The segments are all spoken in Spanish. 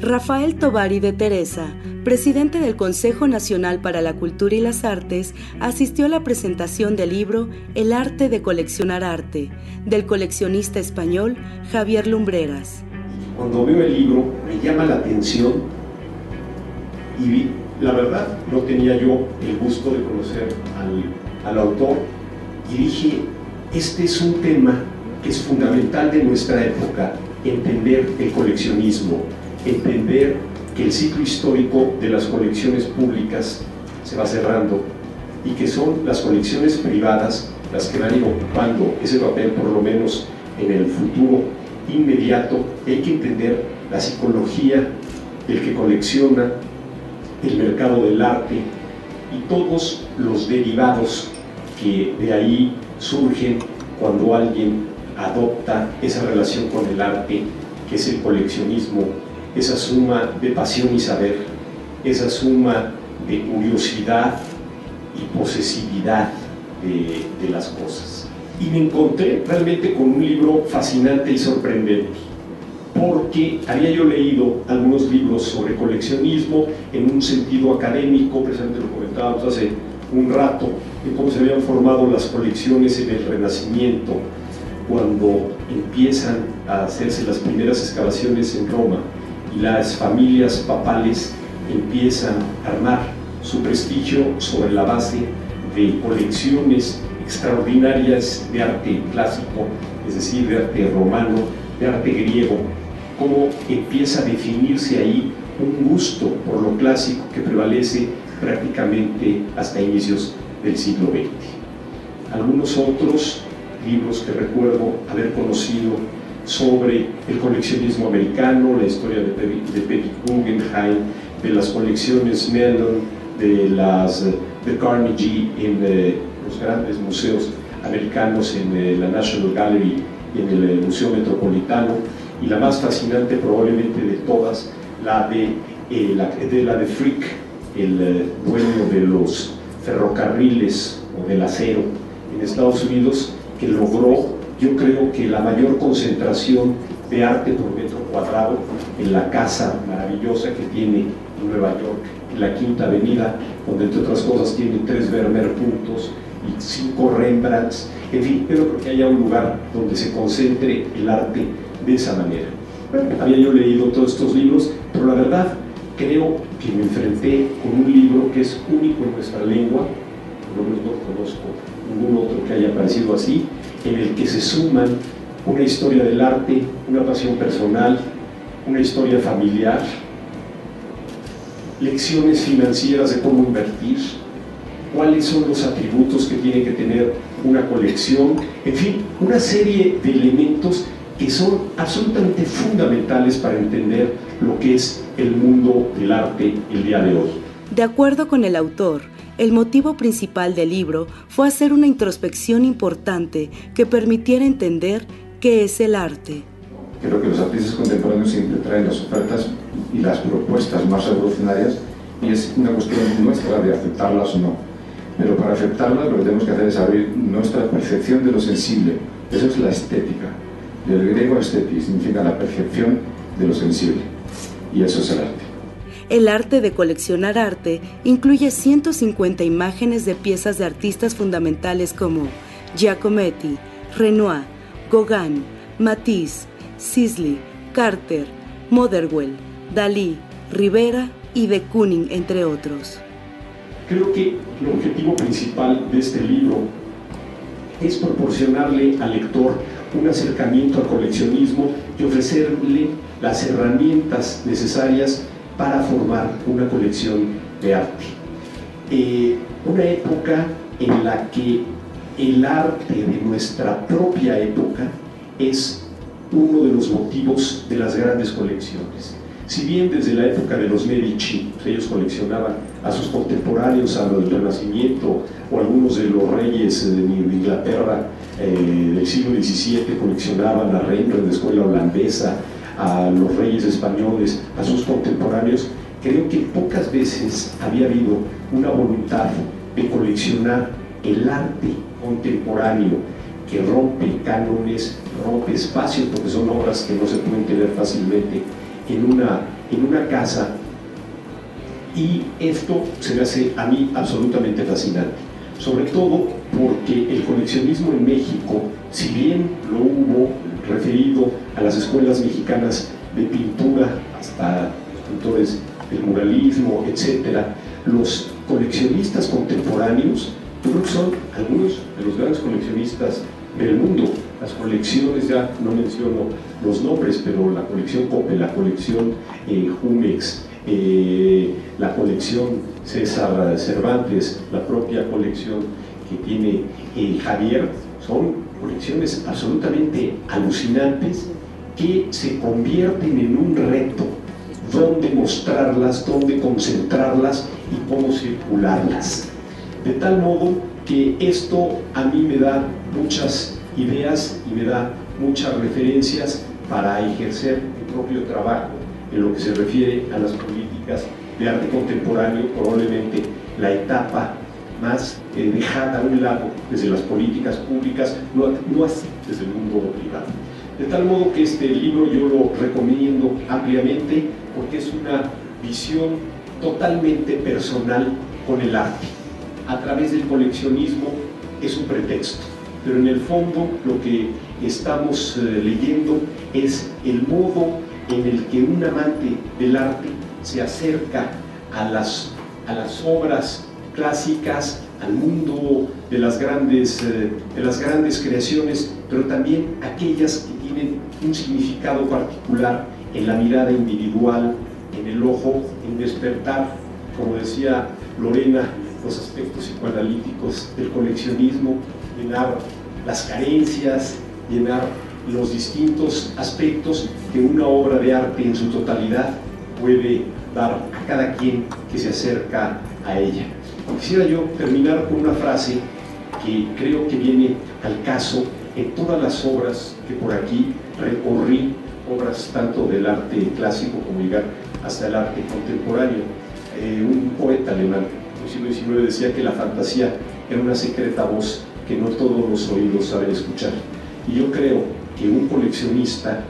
Rafael Tovar y de Teresa, presidente del Consejo Nacional para la Cultura y las Artes, asistió a la presentación del libro El arte de coleccionar arte, del coleccionista español Javier Lumbreras. Cuando veo el libro me llama la atención y la verdad no tenía yo el gusto de conocer al autor y dije, este es un tema que es fundamental de nuestra época, entender el coleccionismo, entender que el ciclo histórico de las colecciones públicas se va cerrando y que son las colecciones privadas las que van a ir ocupando ese papel, por lo menos en el futuro inmediato. Hay que entender la psicología del que colecciona, el mercado del arte y todos los derivados que de ahí surgen cuando alguien adopta esa relación con el arte, que es el coleccionismo, esa suma de pasión y saber, esa suma de curiosidad y posesividad de las cosas. Y me encontré realmente con un libro fascinante y sorprendente, porque había yo leído algunos libros sobre coleccionismo en un sentido académico, precisamente lo comentábamos hace un rato, de cómo se habían formado las colecciones en el Renacimiento, cuando empiezan a hacerse las primeras excavaciones en Roma y las familias papales empiezan a armar su prestigio sobre la base de colecciones extraordinarias de arte clásico, es decir, de arte romano, de arte griego, cómo empieza a definirse ahí un gusto por lo clásico que prevalece prácticamente hasta inicios del siglo XX. Algunos otros libros que recuerdo haber conocido sobre el coleccionismo americano, la historia de Peggy Guggenheim, de las colecciones Mellon, de Carnegie en los grandes museos americanos, en la National Gallery y en el Museo Metropolitano, y la más fascinante probablemente de todas, la de Frick, el dueño de los ferrocarriles o del acero en Estados Unidos, que logró, yo creo que la mayor concentración de arte por metro cuadrado en la casa maravillosa que tiene en Nueva York, en la Quinta Avenida, donde entre otras cosas tiene 3 Vermeer puntos y 5 Rembrandts. En fin, pero creo que haya un lugar donde se concentre el arte de esa manera. Bueno, había yo leído todos estos libros, pero la verdad creo que me enfrenté con un libro que es único en nuestra lengua, por lo menos no conozco ningún otro que haya aparecido así, en el que se suman una historia del arte, una pasión personal, una historia familiar, lecciones financieras de cómo invertir, cuáles son los atributos que tiene que tener una colección, en fin, una serie de elementos que son absolutamente fundamentales para entender lo que es el mundo del arte el día de hoy. De acuerdo con el autor, el motivo principal del libro fue hacer una introspección importante que permitiera entender qué es el arte. Creo que los artistas contemporáneos siempre traen las ofertas y las propuestas más revolucionarias y es una cuestión nuestra de aceptarlas o no. Pero para aceptarlas lo que tenemos que hacer es abrir nuestra percepción de lo sensible. Eso es la estética. Del griego aesthetis significa la percepción de lo sensible. Y eso es el arte. El arte de coleccionar arte incluye 150 imágenes de piezas de artistas fundamentales como Giacometti, Renoir, Gauguin, Matisse, Sisley, Carter, Motherwell, Dalí, Rivera y de Kooning, entre otros. Creo que el objetivo principal de este libro es proporcionarle al lector un acercamiento al coleccionismo y ofrecerle las herramientas necesarias para formar una colección de arte. Una época en la que el arte de nuestra propia época es uno de los motivos de las grandes colecciones. Si bien desde la época de los Medici, ellos coleccionaban a sus contemporáneos, a los del Renacimiento, o algunos de los reyes de Inglaterra del siglo XVII coleccionaban a Rembrandt de la escuela holandesa, a los reyes españoles, a sus contemporáneos, creo que pocas veces había habido una voluntad de coleccionar el arte contemporáneo que rompe cánones, rompe espacios, porque son obras que no se pueden tener fácilmente en una en una casa, y esto se me hace a mí absolutamente fascinante, sobre todo porque el coleccionismo en México, si bien lo hubo referido a las escuelas mexicanas de pintura, hasta los pintores del muralismo, etcétera, los coleccionistas contemporáneos, yo creo que son algunos de los grandes coleccionistas del mundo. Las colecciones, ya no menciono los nombres, pero la colección Coppel, la colección Jumex, la colección César Cervantes, la propia colección que tiene Javier, son colecciones absolutamente alucinantes que se convierten en un reto: dónde mostrarlas, dónde concentrarlas y cómo circularlas. De tal modo que esto a mí me da muchas ideas y me da muchas referencias para ejercer mi propio trabajo en lo que se refiere a las políticas de arte contemporáneo, probablemente la etapa más dejada a un lado desde las políticas públicas, no así desde el mundo privado. De tal modo que este libro yo lo recomiendo ampliamente porque es una visión totalmente personal con el arte. A través del coleccionismo es un pretexto, pero en el fondo lo que estamos leyendo es el modo en el que un amante del arte se acerca a las obras clásicas, al mundo de las grandes creaciones, pero también aquellas que tienen un significado particular en la mirada individual, en el ojo, en despertar, como decía Lorena, los aspectos psicoanalíticos del coleccionismo, llenar las carencias, llenar los distintos aspectos que una obra de arte en su totalidad puede dar a cada quien que se acerca a ella. Quisiera yo terminar con una frase que creo que viene al caso en todas las obras que por aquí recorrí, obras tanto del arte clásico como llegar hasta el arte contemporáneo. Un poeta alemán del siglo XIX decía que la fantasía era una secreta voz que no todos los oídos saben escuchar. Y yo creo que un coleccionista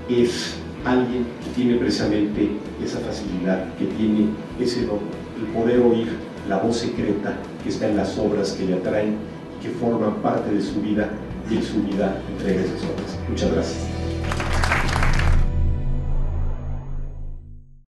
es alguien que tiene precisamente esa facilidad, que tiene ese don, el poder oír la voz secreta que está en las obras que le atraen y que forman parte de su vida, y en su vida entrega esas obras. Muchas gracias.